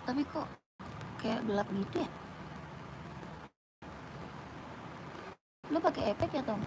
Tapi kok kayak gelap gitu ya? Lo pakai efek ya Tom?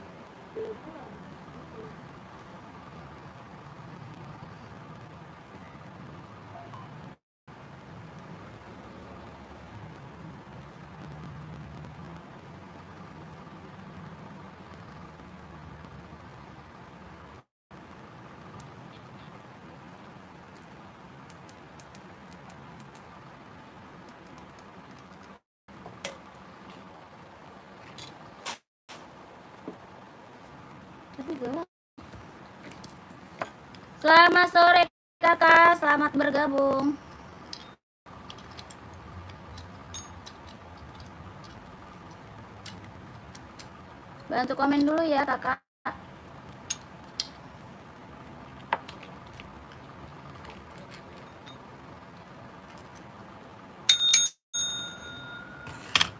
Tapi gelap. Selamat sore kakak, selamat bergabung. Bantu komen dulu ya kakak.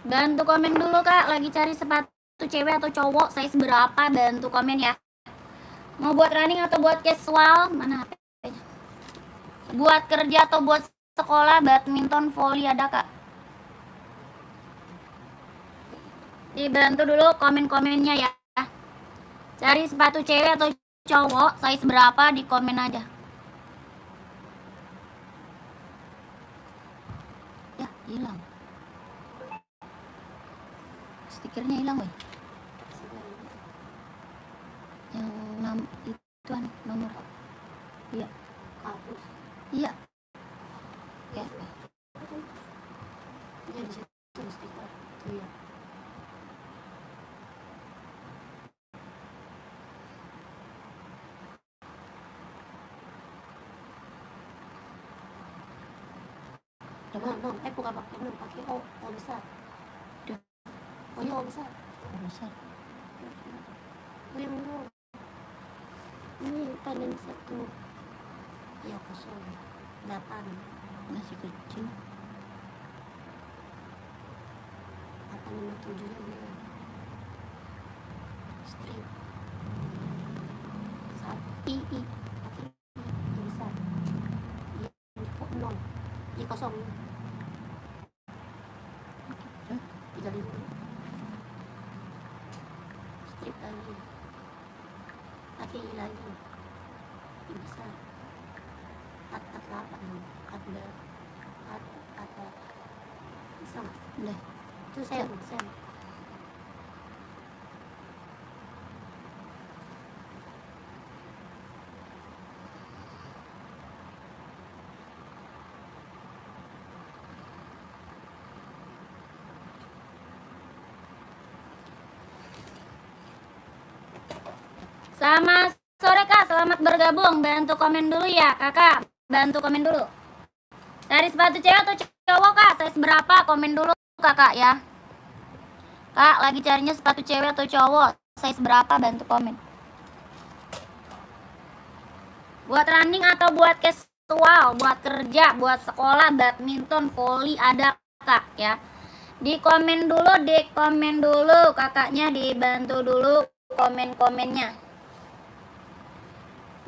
Bantu komen dulu kak, lagi cari sepatu cewek atau cowok, size berapa, bantu komen ya. Mau buat running atau buat casual, mana HP-nya? Buat kerja atau buat sekolah, badminton, volley ada kak. Dibantu dulu komen-komennya ya. Cari sepatu cewek atau cowok, size berapa, di komen aja. Ya, hilang. Stikernya hilang, woy. Yang ituan nomor. Iya. Hapus. Iya. Ya. Dia di situ stiker. Iya. Belum, bukan pakai belum, pakai O besar. Oh iya, O besar. O besar. Belum. Ini tangan 1. Ya, 08. Masih kecil. 857 nya belum. Strip. Sapi. Pakai I besar. I kosong. 3000. Strip lagi. Pakai I lagi. I besar. 48. Ada. Bisa. Udah. Itu sen. Selamat sore kak, selamat bergabung. Bantu komen dulu ya kakak, bantu komen dulu. Cari sepatu cewek atau cowok kak, size berapa, komen dulu kakak ya. Kak lagi carinya sepatu cewek atau cowok, size berapa, bantu komen. Buat running atau buat casual, buat kerja, buat sekolah, badminton, volley ada kak ya. Di komen dulu kakaknya, dibantu dulu komen-komennya.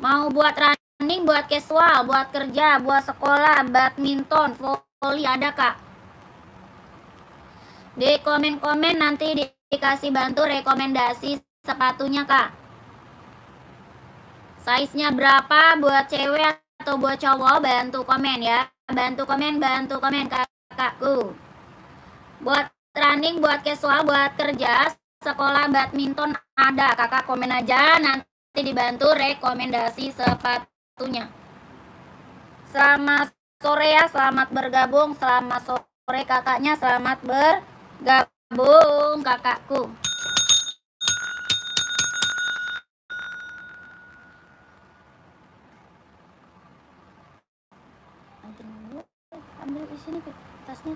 Mau buat running, buat casual, buat kerja, buat sekolah, badminton, volley ada kak. Di komen-komen nanti dikasih bantu rekomendasi sepatunya kak. Size-nya berapa, buat cewek atau buat cowok, bantu komen ya. Bantu komen kakakku. Buat running, buat casual, buat kerja, sekolah, badminton ada, kakak komen aja, nanti dibantu rekomendasi sepatunya. Selamat sore ya, selamat bergabung. Selamat sore kakaknya, selamat bergabung kakakku. Ambil di sini tasnya.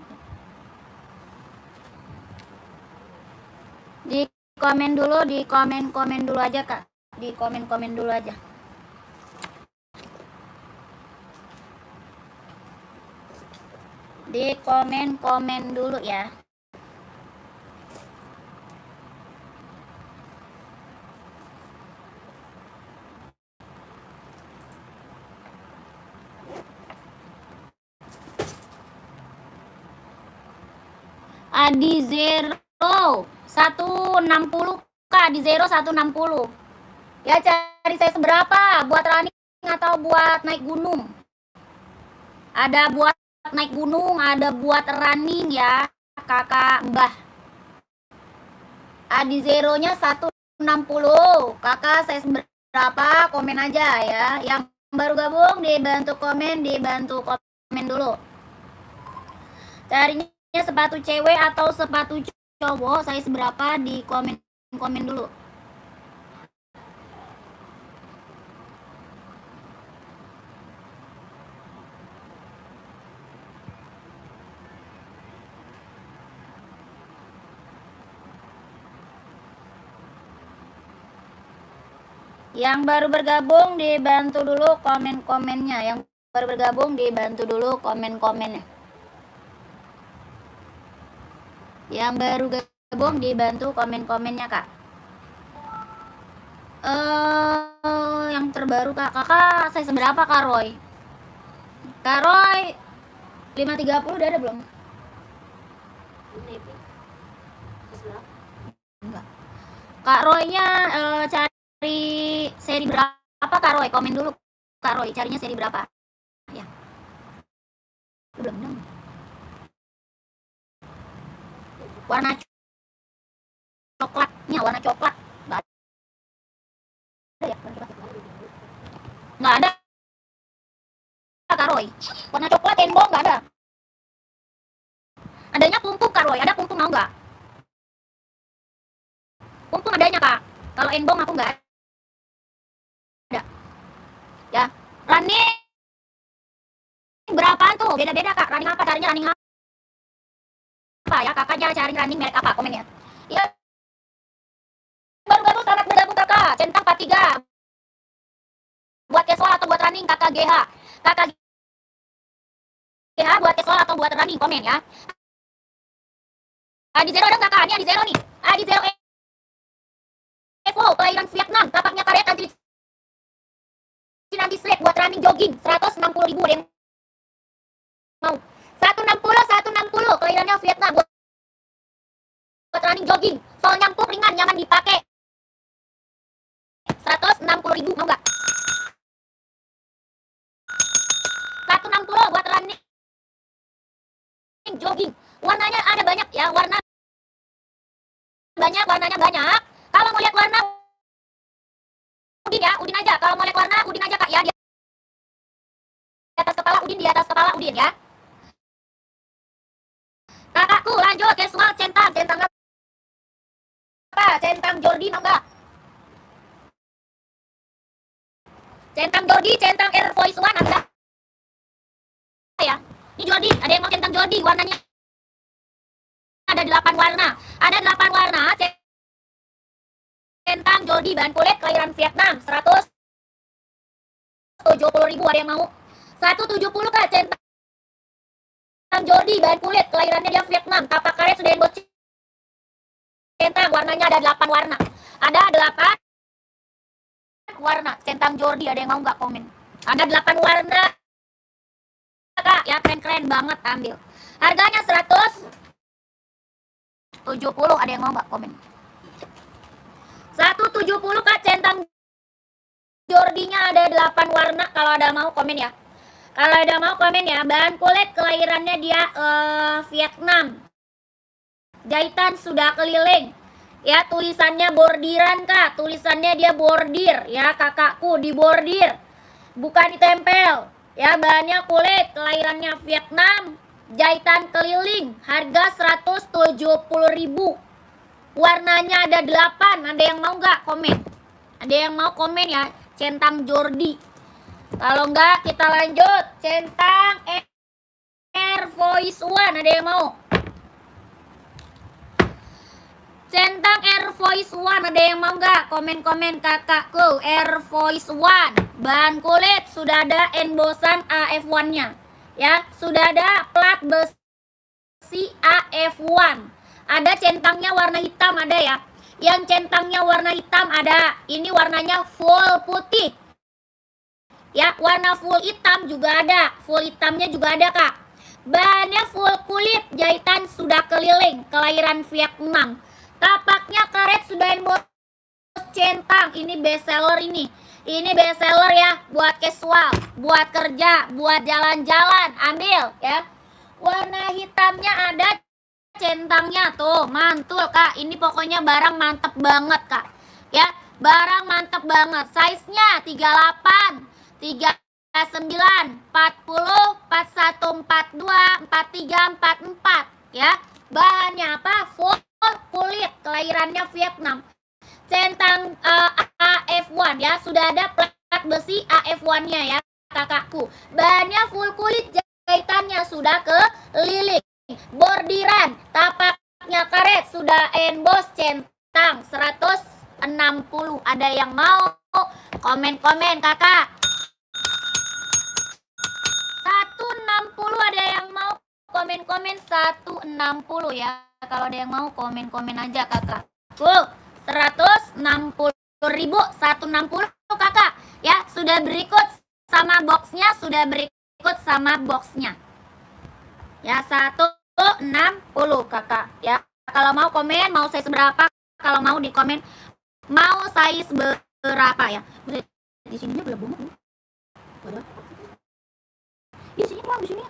Di komen dulu, di komen dulu aja kak. Di komen dulu aja. Di komen-komen dulu ya. Adi Zero 160 Kak, di Zero 160. Ya, cari saya seberapa buat running atau buat naik gunung. Ada buat naik gunung, ada buat running ya, Kakak Mbah. Adi Zero-nya 160. Kakak saya seberapa, komen aja ya. Yang baru gabung dibantu komen dulu. Carinya sepatu cewek atau sepatu cowok, saya seberapa di komen dulu. Yang baru bergabung dibantu dulu komen-komennya. Yang baru bergabung dibantu dulu komen-komennya. Yang baru gabung dibantu komen-komennya, Kak. Yang terbaru Kakak saya seberapa, Kak Roy? Kak Roy 530 udah ada belum? Enggak. Kak Roy-nya cari seri berapa, Kak Roy? Komen dulu, Kak Roy, carinya seri berapa? Ya. Belum dong. Warna coklatnya, warna coklat. Nggak ada ya? Nggak ada, Kak Roy. Warna coklat rainbow nggak ada. Adanya pungpung, Kak Roy. Ada pungpung, mau nggak? Pungpung adanya, Kak. Kalau rainbow aku nggak ada. Ya. Running berapaan tuh? Beda-beda, Kak. Running apa? Carinya running apa ya? Kakaknya cari running merek apa? Komennya. Ya. Baru gabung, selamat bergabung, Kakak. Centang 43. Buat casual atau buat running, Kakak GH. Kakak GH buat casual atau buat running, komen ya. Adi Zero ada Kakak? Ini Adi Zero nih. Adi Zero Evo, kelahiran Vietnam. Tapaknya karet anti slip buat running jogging. 160.000 deh. Mau 160 kelahirannya Vietnam buat running jogging. Sol nyampuk, ringan, nyaman dipakai. 160.000 mau nggak? 160 buat running jogging. Warnanya ada banyak ya, warnanya banyak. Kalau mau lihat warna Udin ya, Udin aja. Kalau mau lihat warna Udin aja, Kak ya. Di atas kepala Udin ya. Kakakku lanjut casual centang apa? Centang Jordi mau nggak? Centang Jordi, centang Air Voice One ada ya. Ini Jordi, ada yang mau centang Jordi, warnanya ada 8 warna. Ada 8 warna. Centang Jordi bahan kulit kelahiran Vietnam. 170.000 ada yang mau? 170 Kak, centang Jordi bahan kulit kelahirannya dia Vietnam. Tapak karet sudah embos centang, warnanya ada 8 warna. Ada 8 warna centang Jordi, ada yang mau nggak komen? Ada 8 warna, Kak, ya keren banget, ambil. Harganya 170, ada yang mau nggak komen? 170 Kak, centang Jordinya ada 8 warna. Kalau ada mau komen ya. Kalau ada mau komen ya. Bahan kulit kelahirannya dia Vietnam. Jahitan sudah keliling. Ya, tulisannya bordiran, Kak. Tulisannya dia bordir ya, kakakku, di bordir. Bukan ditempel. Ya, bahannya kulit kelahirannya Vietnam. Jahitan keliling. Harga 170.000. Warnanya ada 8. Ada yang mau nggak komen? Ada yang mau komen ya? Centang Jordi. Kalau enggak kita lanjut. Centang Air Voice One. Ada yang mau? Centang Air Voice One. Ada yang mau nggak? Komen-komen kakakku. Air Voice One. Bahan kulit sudah ada embosan AF1-nya. Ya, sudah ada plat besar besi AF1. Ada centangnya warna hitam, ada ya. Yang centangnya warna hitam ada. Ini warnanya full putih. Ya, warna full hitam juga ada. Full hitamnya juga ada, Kak. Bahannya full kulit, jahitan sudah keliling, kelahiran Vietnam. Tapaknya karet sudah emboss centang. Ini best seller ini. Ini best seller ya, buat casual, buat kerja, buat jalan-jalan, ambil ya. Warna hitamnya ada, centangnya tuh, mantul Kak. Ini pokoknya barang mantep banget Kak. Ya, barang mantep banget. Size-nya 38, 39, 40, 41, 42, 43, 44 ya. Bahannya apa? Full kulit, kelahirannya Vietnam. Centang AF1 ya, sudah ada plat besi AF1-nya ya kakakku. Bahannya full kulit, jahitannya sudah keliling. Bordiran, tapaknya karet, sudah emboss centang 160. Ada yang mau? Komen-komen kakak. 160 ada yang mau? Komen-komen 160 ya. Kalau ada yang mau komen-komen aja kakakku. 160.000, 160 kakak ya, sudah berikut sama boxnya, ya 160 kakak ya. Kalau mau komen, mau size berapa, kalau mau di komen mau size berapa ya. Di sininya belum bunga nih. Di sini doang, di sini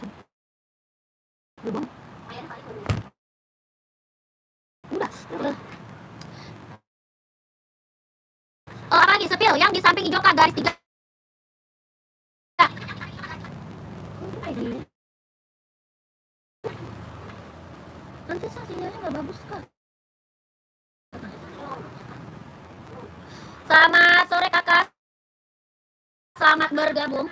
belum. Udah. Apa lagi sepil yang di samping hijau kak, garis 3. Nanti sinyalnya nggak bagus kak. Selamat sore kakak, selamat bergabung.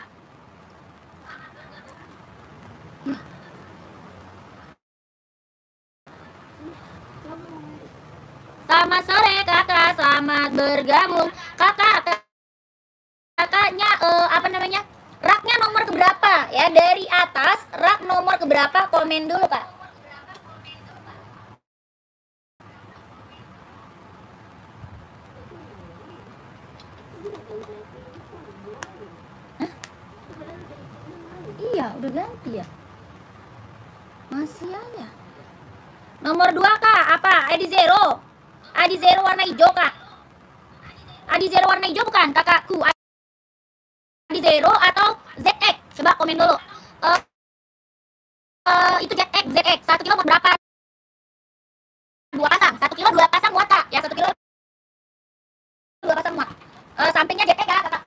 Selamat sore kakak, selamat bergabung. Kakaknya apa namanya, raknya nomor keberapa ya, dari atas rak nomor keberapa, komen dulu kak. Hah? Iya udah ganti ya, masih aja. Nomor 2 kak, apa? ID Zero warna hijau kak. ID Zero warna hijau bukan kakakku? ID Zero atau ZX? Coba komen dulu. Itu ZX 1 kilo mau berapa? 2 pasang, 1 kilo 2 pasang muat kak ya, 1 kilo 2 pasang muat. Sampingnya ZX ya kakak.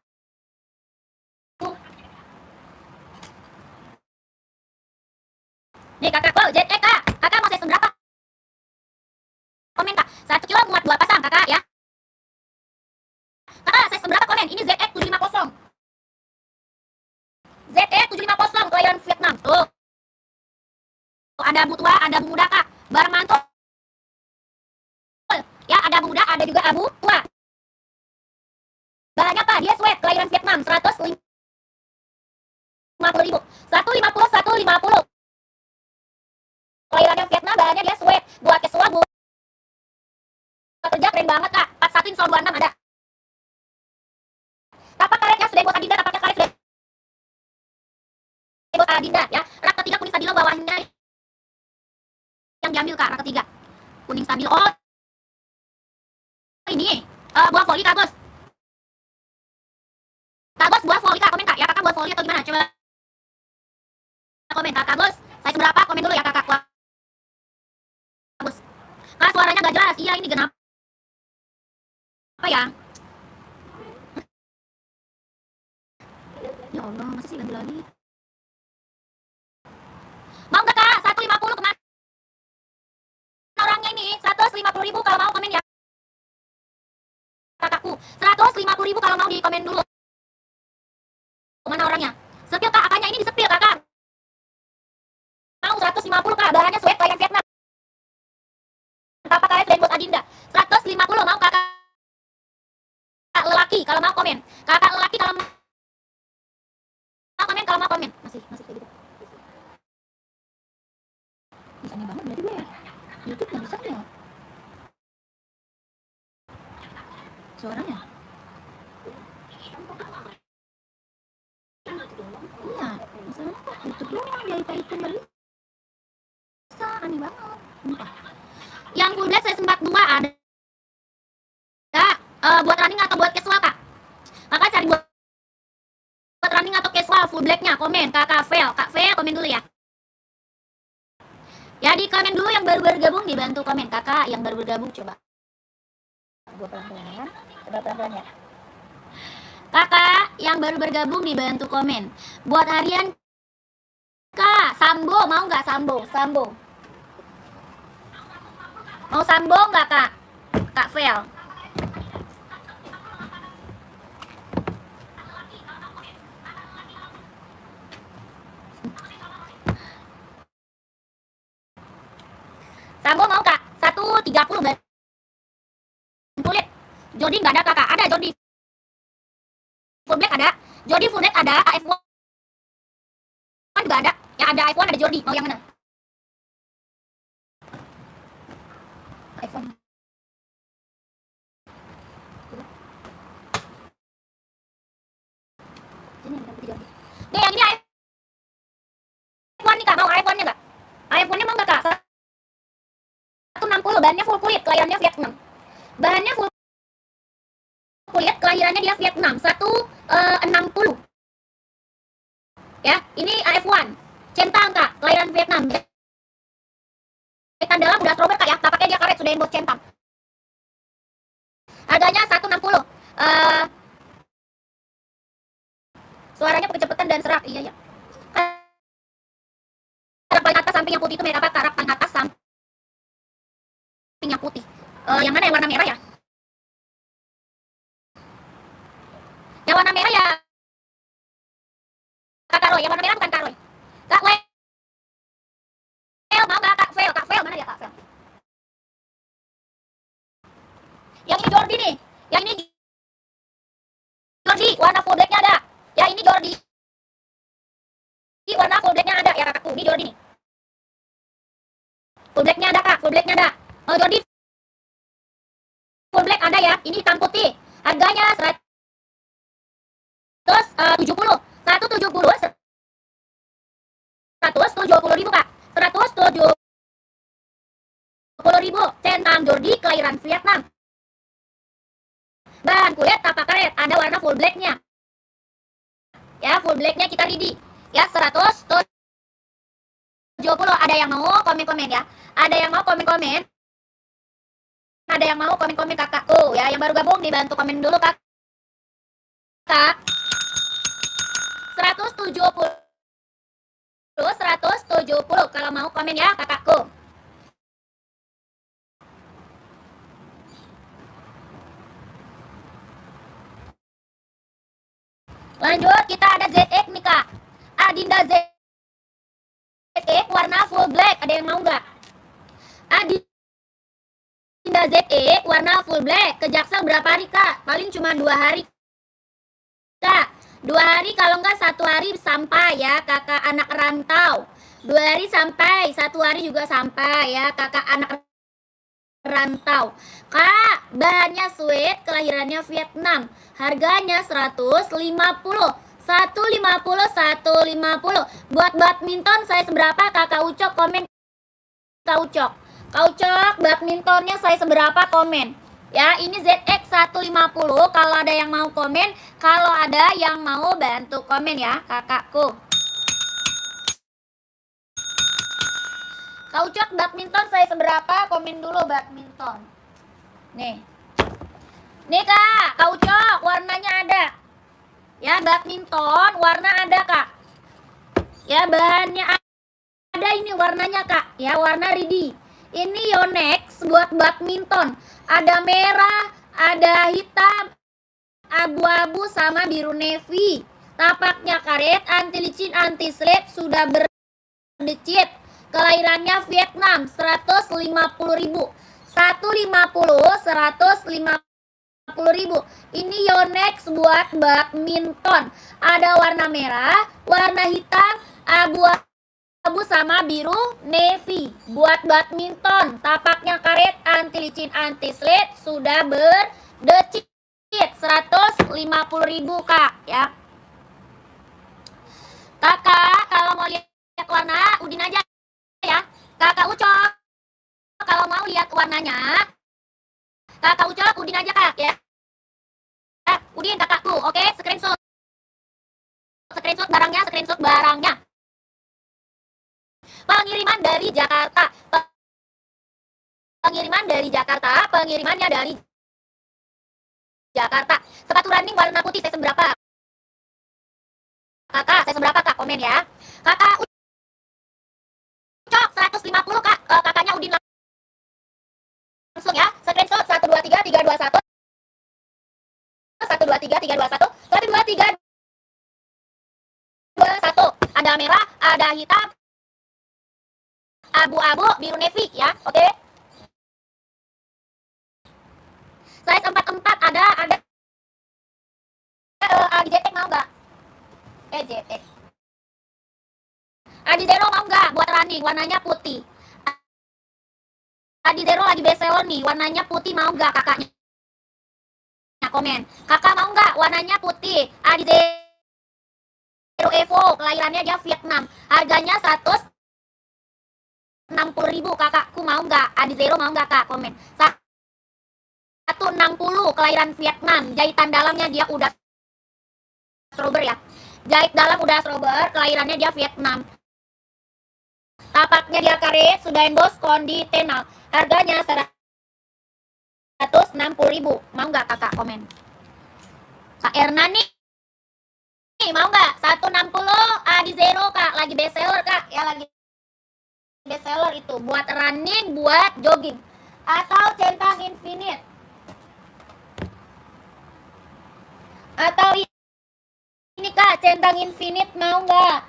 Nih kakak, ZX kak, kakak mau size berapa? Komen kak, 1 kilo muat 2 pasang kakak ya. Kakak size berapa komen? Ini ZX 750. ZX 750 kelahiran Vietnam tuh. Ada abu tua, ada abu muda kak, barang mantul ya, ada abu muda, ada juga abu tua. Bahannya apa? Dia sweat, kelahiran Vietnam 150.000. 150. Kelahirannya Vietnam, bahannya dia sweat, buat casual, buat kerja keren banget kak. 41 install 26 ada. Tapak karetnya sudah emboss Adinda, tapaknya karet sudah emboss Adinda ya. Rak ketiga kuning stabilo, bawahnya yang diambil kak, rak ketiga kuning stabilo. Oh ini buah voli kak bos. Kak bos buah voli kak, komen kak ya, kakak buah voli atau gimana, coba komen kakak bos. Size berapa, komen dulu ya kakak bos. Kak suaranya gak jelas, iya ini genap apa ya. Ya Allah, masih sih ganti lagi. Mau gak kak? 150 kemana orangnya ini? 150.000 kalau mau komen ya kakakku. 150.000 kalau mau di komen dulu. Mana orangnya? Sepil kak, apanya ini disepil kakak? Mau 150 kak, bahannya sweat kayak Vietnam. Tapak karet sudah buat Adinda. 150 mau kakak lelaki kalau mau komen. Kakak lelaki kalau mau komen, kalau mau komen. Masih kayak gitu. Bisa nih banget berarti gue ya. YouTube nggak bisa ya suaranya. Iya, masalahnya kok YouTube doang dia itu nggak bisa, aneh banget. Sumpah. Yang full black saya sempat 2 ada. Buat running atau buat casual kak? Kakak cari buat running atau casual full blacknya, komen kakak Vel, kak Vel komen dulu ya. Ya di komen dulu yang baru bergabung, dibantu komen kakak yang baru bergabung. Coba gue pelan-pelan, coba pelan-pelan ya. Kakak yang baru bergabung dibantu komen. Buat harian kak, Sambo mau nggak? Sambo mau Sambo nggak kak? Kak Vel. Sambo mau kak? 130 ban kulit. Jody nggak ada kakak? Ada Jody. Full black ada. Jody full black ada. AF1 juga ada. Ya ada iPhone, ada Jody. Mau yang mana? iPhone. Nih yang ini iPhone nih kak, mau iPhone-nya nggak? iPhone-nya mau nggak kak? 160, bahannya full kulit, kelahirannya Vietnam. Bahannya full kulit, kelahirannya dia Vietnam. 160. Ya, ini AF1. Centang kak, kelahiran Vietnam. Jahitan dalam udah strober kak ya, tapaknya dia karet, sudah emboss centang. Harganya 160. Suaranya kecepatan dan serak, iya ya. Karak paling atas samping yang putih itu merah apa? Karak paling atas samping yang putih. Yang mana yang warna merah ya? Yang warna merah ya Kak Roy, yang warna merah bukan Kak Roy. Kak Wel, mau nggak Kak Vel? Kak Vel mana ya Kak Vel? Yang ini Jordi nih. Yang ini Jordi, warna full blacknya ada. Ya ini Jordi. Ini warna full blacknya ada ya kakakku. Ini Jordi nih. Full blacknya ada kak, full blacknya ada. Oh Jordi full black ada ya. Ini hitam putih. Harganya 170. 170. 170 ribu kak. 170 ribu. Centang Jordi, kelahiran Vietnam. Bahan kulit tapak karet, ada warna full blacknya. Ya full blacknya kita ready. Ya 170. Ada yang mau komen-komen ya. Ada yang mau komen-komen. Ada yang mau komen-komen kakakku ya. Yang baru gabung dibantu komen dulu kak. 170. 170 kalau mau komen ya kakakku. Lanjut kita ada ZX nih kak. Adinda ZX warna full black. Ada yang mau nggak? Adinda ZX warna full black. Ke Jaksel berapa hari kak? Paling cuma 2 hari kak. 2 hari kalau nggak 1 hari sampai ya kakak anak rantau. 2 hari sampai, 1 hari juga sampai ya kakak anak rantau. Kak, bahannya sweat, kelahirannya Vietnam. Harganya 150. 150. Buat badminton saya seberapa kakak Ucok komen Kak Ucok. Kak Ucok badmintonnya saya seberapa komen. Ya, ini ZX 150 kalau ada yang mau komen, kalau ada yang mau bantu komen ya kakakku. Kak Ucok badminton saya seberapa? Komen dulu badminton. Nih. Nih kak, Kak Ucok warnanya ada. Ya badminton warna ada kak. Ya bahannya ada ini warnanya kak. Ya warna ready. Ini Yonex buat badminton. Ada merah, ada hitam, abu-abu sama biru navy. Tapaknya karet, anti licin, anti slip, sudah berdecit. Kelahirannya Vietnam. 150.000. 150.000. Ini Yonex buat badminton. Ada warna merah, warna hitam, abu-abu abu sama biru navy. Buat badminton, tapaknya karet, anti licin, anti slip, sudah berdecit 150.000 Kak ya. Kakak kalau mau lihat warna udin aja ya. Kakak Ucok kalau mau lihat warnanya, Kakak Ucok udin aja Kak ya. Udin kakakku, oke, screenshot barangnya. Pengiriman dari Jakarta. Pengirimannya dari Jakarta. Sepatu running warna putih saya seberapa? Kakak, saya seberapa Kak? Komen ya. Kakak Ucok 150 Kak. Kakaknya Udin langsung ya. Screenshot 123321. 123321. 123321. Ada merah, ada hitam, abu-abu, biru navy ya. Oke. Size 44 ada JT mau nggak? JT. Adi Zero mau nggak buat running warnanya putih? Adi Zero lagi best seller nih, warnanya putih, mau nggak kakaknya? Komen. Kakak mau nggak warnanya putih? Adi Zero Evo, kelahirannya dia Vietnam. Harganya 160.000 kakakku, mau nggak? Adi Zero mau nggak Kak? Komen. 160 kelahiran Vietnam. Jahitan dalamnya dia udah strober ya. Jahit dalam udah strober, kelahirannya dia Vietnam. Tapaknya dia karet, sudah emboss kondisional. Harganya 160.000. Mau nggak kakak? Komen. Kak Erna nih mau nggak? 160 Adi Zero Kak, lagi best seller Kak ya, lagi best seller itu buat running, buat jogging. Atau centang infinite, atau ini Kak, centang infinite mau nggak?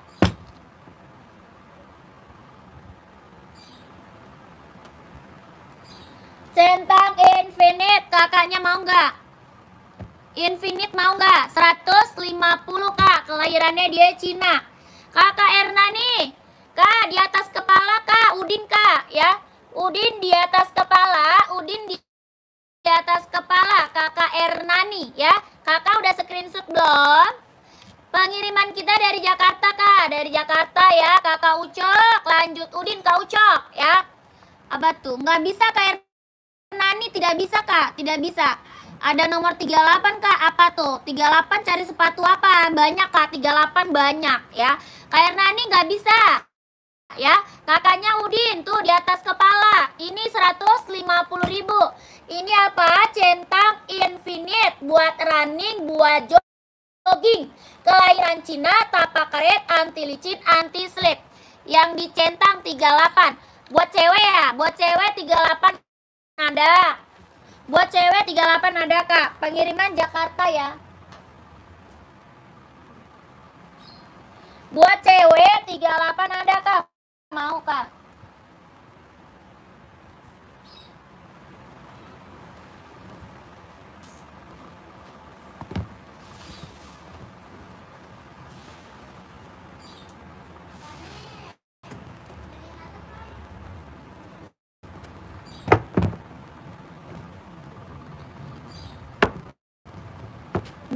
Centang infinite kakaknya mau nggak? Infinite mau nggak? 150 Kak, kelahirannya dia Cina. Kakak Erna nih Kak, di atas kepala Kak, Udin Kak ya. Udin di atas kepala, Udin di atas kepala Kakak Erna nih ya. Kakak udah screenshot belum? Pengiriman kita dari Jakarta Kak, dari Jakarta ya. Kakak Ucok, lanjut Udin Kak Ucok ya. Apa tuh? Nggak bisa Kak Nani, tidak bisa Kak, tidak bisa. Ada nomor 38 Kak, apa tuh? 38 cari sepatu apa? Banyak Kak, 38 banyak ya. Kak Nani nggak bisa ya. Kakaknya Udin tuh di atas kepala. Ini 150.000. Ini apa? Centang infinite buat running, buat jogging. Kelahiran Cina, tapak karet, anti licin, anti slip. Yang dicentang 38. Buat cewek ya, buat cewek 38 ada. Buat cewek 38 ada Kak. Pengiriman Jakarta ya. Buat cewek 38 ada Kak. Mau Kak?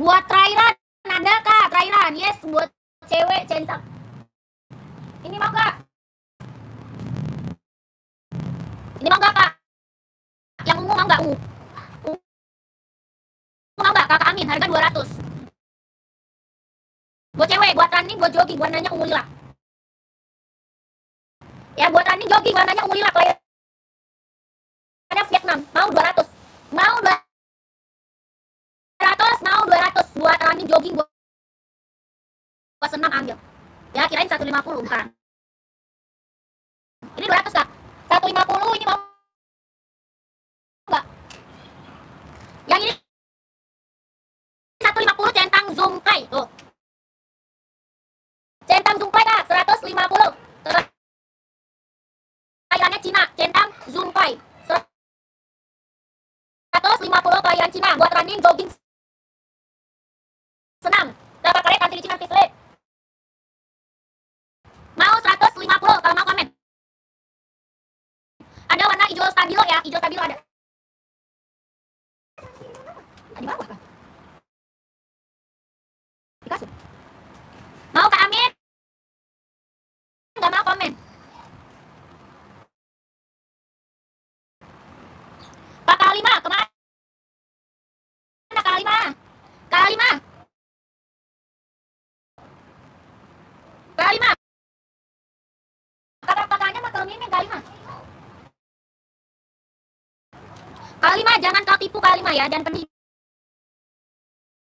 Buat trairan ada Kak, trairan. Yes, buat cewek centang. Ini mau Kak? Ini mau nggak Kak? Yang ungu mau nggak? Ungu mau nggak? Kakak Amin, harga 200. Buat cewek, buat running, buat jogging, warnanya ungu lila. Ya, buat running jogging, warnanya ungu lila. Kelahirannya Vietnam, mau 200. Mau 200, mau 200. Buat running jogging, buat senam ambil. Ya, kirain 150 bukan. Ini 200 Kak. 150 ini mau nggak? Yang ini 150 centang Zungkai tuh. Centang Zungkai Kak, 150. Kelahirannya Cina, centang Zungkai. 150 kelahiran Cina buat running, jogging, senam. Dapat karet anti licin, anti slip. Mau 150 150 kalau mau komen. Ada warna hijau stabilo ya, hijau stabilo ada. Di bawah kan? Dikasih. Mau Kak Amin? Nggak mau komen. Pak Kalima, kemana Kalima? Kalima. Kalima. Kakak-kakaknya mah kalau mimin Kalima. Kalima, jangan kau tipu Kalima ya, jangan penipu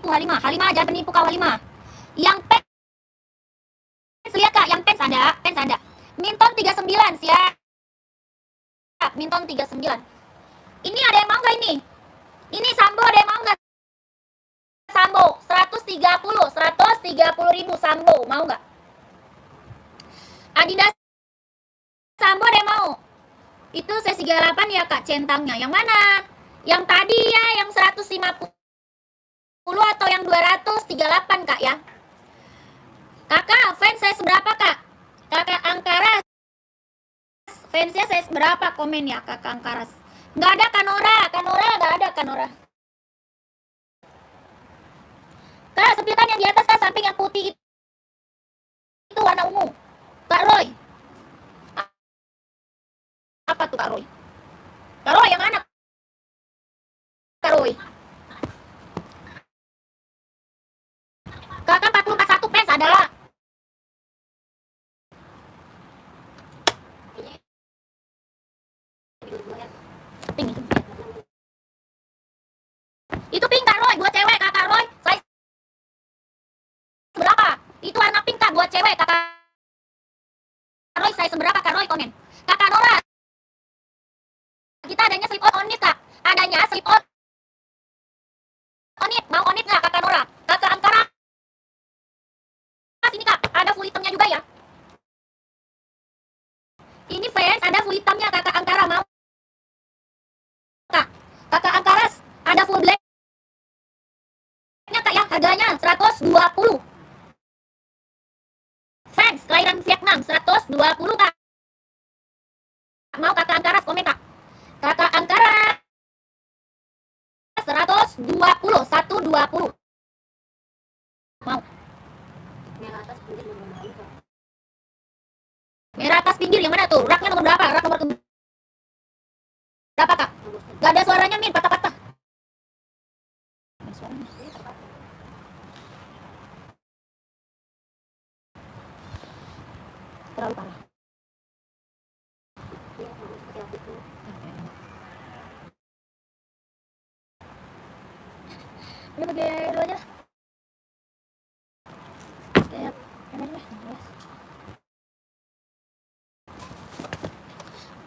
Kalima. Kalima, jangan penipu kau Kalima. Yang pens lihat Kak, yang pens ada. Minton 39 siap. Minton 39. Ini ada yang mau nggak ini? Ini Sambo ada yang mau nggak? Sambo 130.000 Sambo mau nggak? Adidas Sambo ada yang mau? Itu saya 38 ya Kak centangnya. Yang mana? Yang tadi ya, yang 150 atau yang 238 Kak ya? Kakak, fans saya seberapa Kak? Kakak Angkaras. Fansnya saya seberapa komen ya Kakak Angkaras? Nggak ada Kanora nggak ada Kanora. Kak, sepitan yang di atas Kak, samping yang putih itu warna ungu. Kak Roy. Apa tuh Kak Roy? Kak Roy yang mana? Kak Roy. Kakak 4041 pens ada. Pink. Itu pink Kak Roy, buat cewek Kakak Roy. Size berapa? Itu warna pink Kak, buat cewek Kakak Roy. Size berapa Kak Roy komen? Kakak Nora. Kita adanya slip on it Kak. Adanya slip on it. Mau on it nggak Kakak Nora? Kakak Angkara. Sini Kak, ada full hitamnya juga ya. Ini fans, ada full hitamnya Kakak Angkara mau? Kak, Kakak Angkaras ada full black. Kak ya, harganya 120. Fans kelahiran Vietnam 120 Kak. Mau Kakak Angkaras komen Kak. Kakak Angkaras 120. Mau. Merah atas pinggir yang mana tuh? Raknya nomor berapa? Rak nomor berapa Kak? Gak ada suaranya Min, patah-patah. Terlalu parah. Udah pakai dulu aja.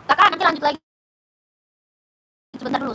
Kakak nanti lanjut lagi. Sebentar dulu.